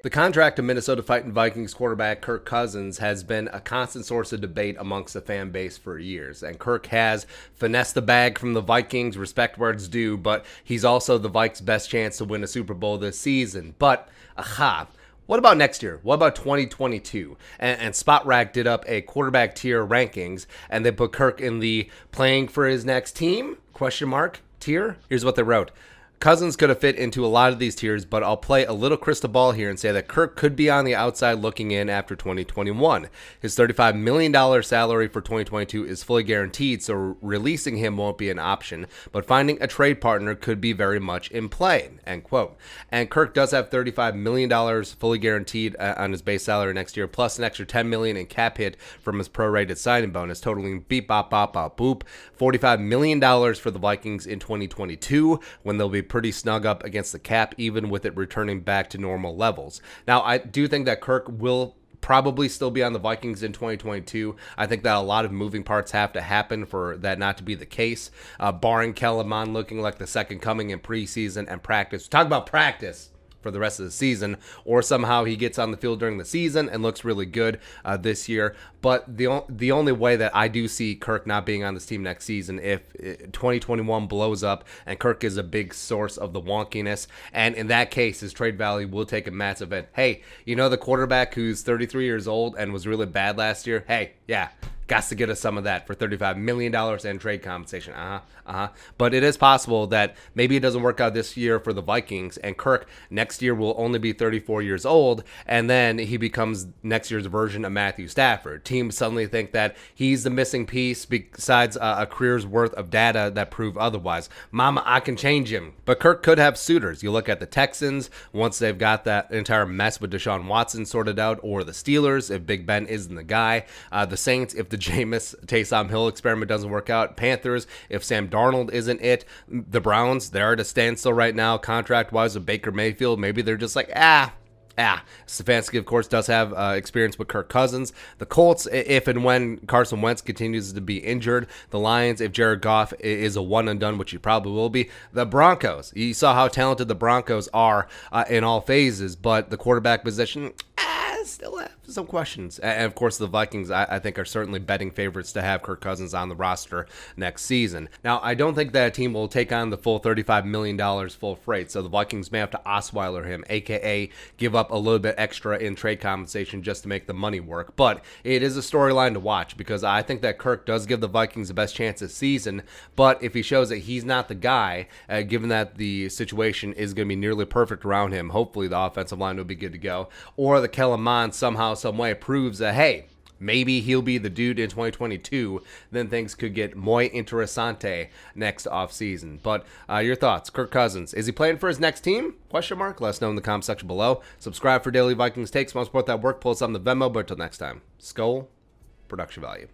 The contract of Minnesota Vikings quarterback Kirk Cousins has been a constant source of debate amongst the fan base for years. And Kirk has finessed the bag from the Vikings, respect where it's due, but he's also the Vikes' best chance to win a Super Bowl this season. But, what about next year? What about 2022? And Spotrac did up a quarterback tier rankings, and they put Kirk in the playing for his next team, tier. Here's what they wrote. Cousins could have fit into a lot of these tiers, but I'll play a little crystal ball here and say that Kirk could be on the outside looking in after 2021. His $35 million salary for 2022 is fully guaranteed, so releasing him won't be an option, but finding a trade partner could be very much in play, end quote. And Kirk does have $35 million fully guaranteed on his base salary next year, plus an extra $10 million in cap hit from his prorated signing bonus, totaling beep, bop, bop, bop, boop, $45 million for the Vikings in 2022, when they'll be pretty snug up against the cap, even with it returning back to normal levels. Now, I do think that Kirk will probably still be on the Vikings in 2022. I think that a lot of moving parts have to happen for that not to be the case, barring Kellen Mond looking like the second coming in preseason and practice. Talk about practice for the rest of the season, or somehow he gets on the field during the season and looks really good this year. But the only way that I do see Kirk not being on this team next season, if 2021 blows up and Kirk is a big source of the wonkiness, and in that case his trade value will take a massive hit. Hey, you know the quarterback who's 33 years old and was really bad last year? Hey, yeah, got to get us some of that for $35 million in trade compensation. But it is possible that maybe it doesn't work out this year for the Vikings, and Kirk next year will only be 34 years old, and then he becomes next year's version of Matthew Stafford. Teams suddenly think that he's the missing piece besides a career's worth of data that prove otherwise. Mama, I can change him. But Kirk could have suitors. You look at the Texans, once they've got that entire mess with Deshaun Watson sorted out, or the Steelers, if Big Ben isn't the guy. The Saints, if the Jameis Taysom Hill experiment doesn't work out. Panthers, if Sam Darnold isn't it. The Browns, they're at a standstill right now, contract-wise with Baker Mayfield. Maybe they're just like, Stefanski, of course, does have experience with Kirk Cousins. The Colts, if and when Carson Wentz continues to be injured. The Lions, if Jared Goff is a one and done, which he probably will be. The Broncos, you saw how talented the Broncos are in all phases, but the quarterback position, still have some questions. And of course, the Vikings, I think, are certainly betting favorites to have Kirk Cousins on the roster next season. Now, I don't think that a team will take on the full $35 million full freight, so the Vikings may have to Osweiler him, aka give up a little bit extra in trade compensation just to make the money work. But it is a storyline to watch, because I think that Kirk does give the Vikings the best chance this season, but if he shows that he's not the guy, given that the situation is going to be nearly perfect around him, hopefully the offensive line will be good to go, or the Kellen Mond somehow, some way proves that, hey, maybe he'll be the dude in 2022, then things could get muy interesante next offseason. But your thoughts, Kirk Cousins, is he playing for his next team? Question mark. Let us know in the comment section below. Subscribe for daily Vikings takes. Want to support that work, pull us on the Venmo. But until next time, Skull Production Value.